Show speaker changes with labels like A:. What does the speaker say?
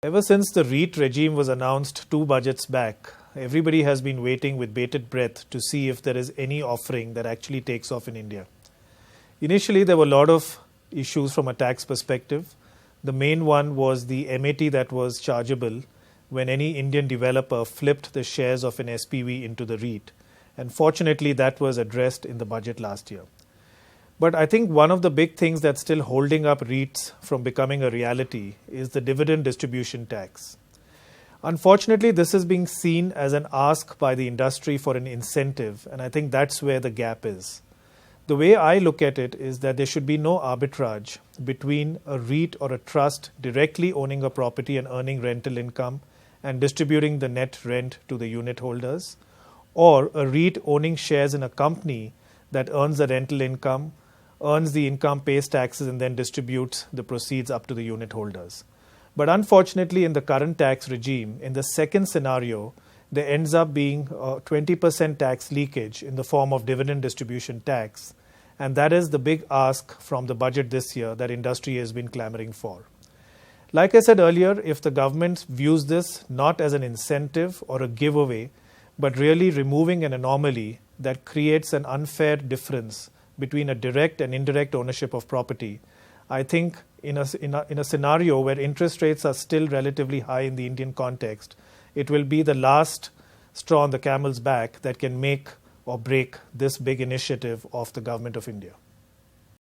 A: Ever since the REIT regime was announced 2 budgets back, everybody has been waiting with bated breath to see if there is any offering that actually takes off in India. Initially, there were a lot of issues from a tax perspective. The main one was the MAT that was chargeable when any Indian developer flipped the shares of an SPV into the REIT. And fortunately, that was addressed in the budget last year. But I think one of the big things that's still holding up REITs from becoming a reality is the dividend distribution tax. Unfortunately, this is being seen as an ask by the industry for an incentive, and I think that's where the gap is. The way I look at it is that there should be no arbitrage between a REIT or a trust directly owning a property and earning rental income and distributing the net rent to the unit holders, or a REIT owning shares in a company that earns the rental income, earns the income, pays taxes, and then distributes the proceeds up to the unit holders. But unfortunately, in the current tax regime, in the second scenario, there ends up being a 20% tax leakage in the form of dividend distribution tax. And that is the big ask from the budget this year that industry has been clamoring for. Like I said earlier, if the government views this not as an incentive or a giveaway, but really removing an anomaly that creates an unfair difference between a direct and indirect ownership of property, I think in a scenario where interest rates are still relatively high in the Indian context, it will be the last straw on the camel's back that can make or break this big initiative of the government of India.